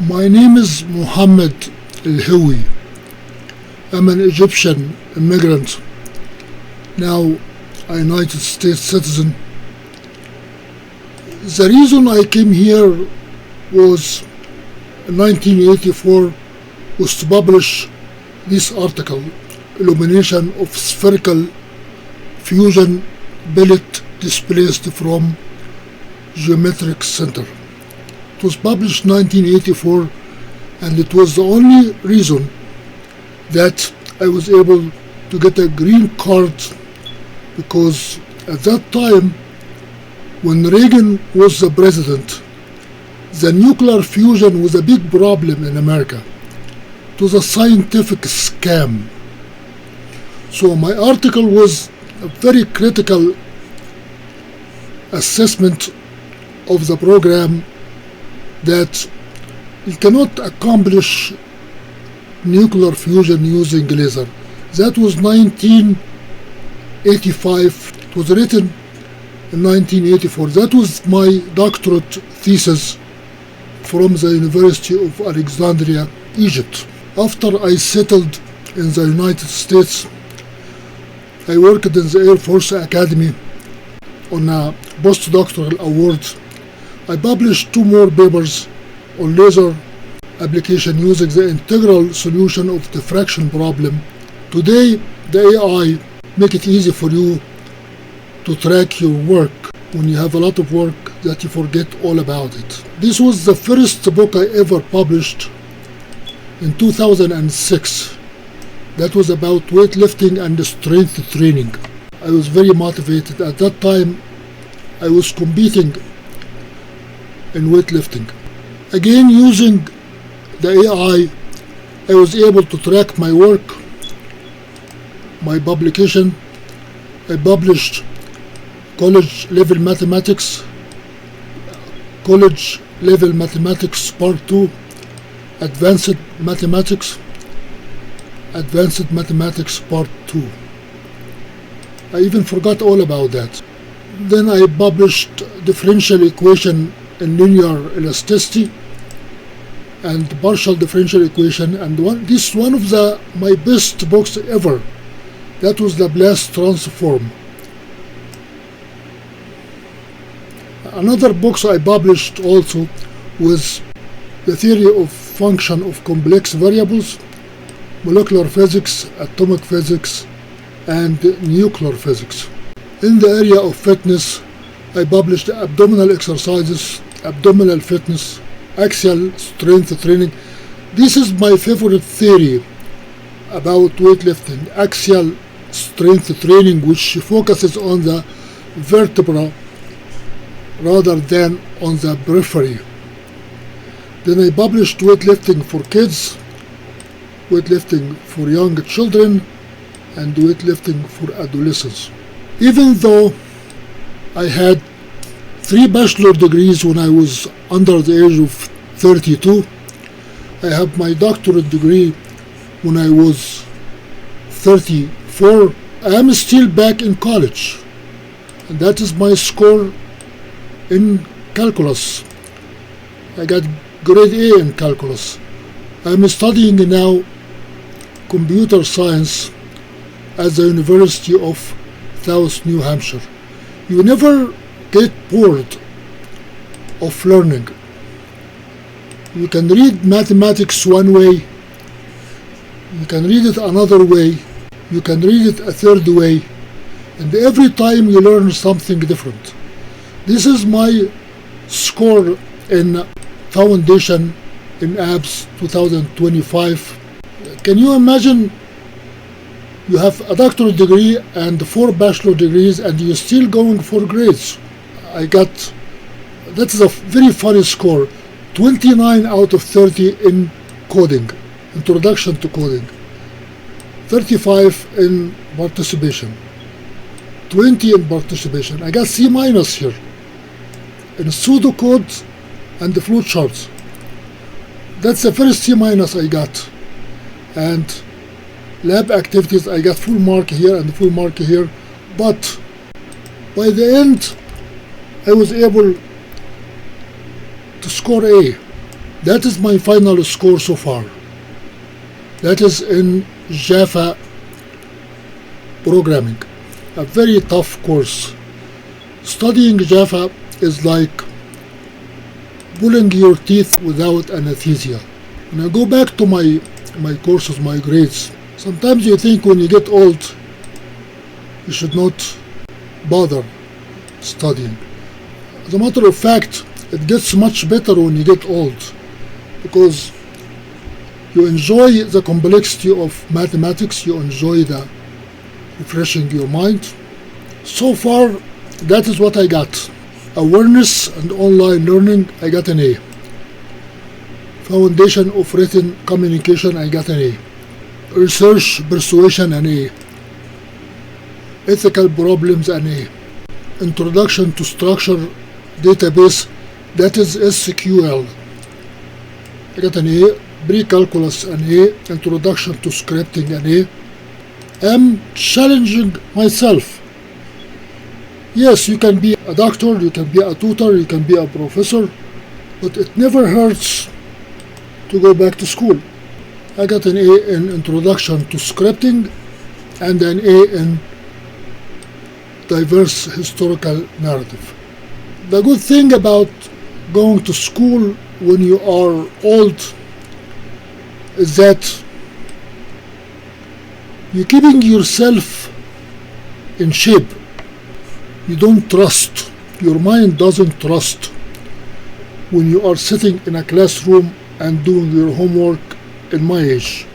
My name is Mohamed E. I'm an Egyptian immigrant, now a United States citizen. The reason I came here was in 1984 was to publish this article, Illumination of Spherical Fusion Billet Displaced from Geometric Center. It was published in 1984, and it was the only reason that I was able to get a green card, because at that time, when Reagan was the president, the nuclear fusion was a big problem in America. It was a scientific scam. So my article was a very critical assessment of the program, that you cannot accomplish nuclear fusion using laser. That was 1985. It was written in 1984. That was my doctorate thesis from the University of Alexandria, Egypt. After I settled in the United States, I worked in the Air Force Academy on a postdoctoral award. I published 2 more papers on laser application using the integral solution of diffraction problem. Today, the AI make it easy for you to track your work when you have a lot of work that you forget all about it. This was the first book I ever published in 2006. That was about weightlifting and strength training. I was very motivated. At that time, I was competing in weightlifting. Again, using the AI, I was able to track my work, my publication. I published college level mathematics part 2, advanced mathematics part 2. I even forgot all about that. Then I published differential equation in linear elasticity and partial differential equation, and this is one of my best books ever. That was the Laplace transform. Another book I published also was the theory of function of complex variables, molecular physics, atomic physics, and nuclear physics. In the area of fitness, I published abdominal exercises, abdominal fitness, axial strength training. This is my favorite theory about weightlifting, axial strength training, which focuses on the vertebra rather than on the periphery. Then I published weightlifting for kids, weightlifting for young children, and weightlifting for adolescents. Even though I had 3 bachelor degrees when I was under the age of 32, I have my doctorate degree when I was 34. I am still back in college, and that is my score in calculus. I got grade A in calculus. I'm studying now computer science at the University of South New Hampshire. You never get bored of learning. You can read mathematics one way, you can read it another way, you can read it a third way, and every time you learn something different. This is my score in Foundation in ABS 2025. Can you imagine? You have a doctorate degree and 4 bachelor degrees, and you're still going for grades. That is a very funny score. 29 out of 30 in coding, introduction to coding. 35 in participation. 20 in participation. I got C- here in pseudocode and the flowcharts. That's the first C- I got. And lab activities, I got full mark here and full mark here. But by the end, I was able to score A. That is my final score so far. That is in Java programming, a very tough course. Studying Java is like pulling your teeth without anesthesia. When I go back to my courses, my grades, sometimes you think when you get old, you should not bother studying. As a matter of fact, it gets much better when you get old, because you enjoy the complexity of mathematics, you enjoy the refreshing your mind. So far, that is what I got. Awareness and online learning, I got an A. Foundation of written communication, I got an A. Research persuasion, an A. Ethical problems, an A. Introduction to structure database, that is SQL, I got an A. Pre-calculus, an A. Introduction to scripting, an A. I'm challenging myself. Yes, you can be a doctor, you can be a tutor, you can be a professor, but it never hurts to go back to school. I got an A in Introduction to Scripting and an A in Diverse Historical Narrative. The good thing about going to school when you are old is that you're keeping yourself in shape. You don't trust, your mind doesn't trust when you are sitting in a classroom and doing your homework in my age.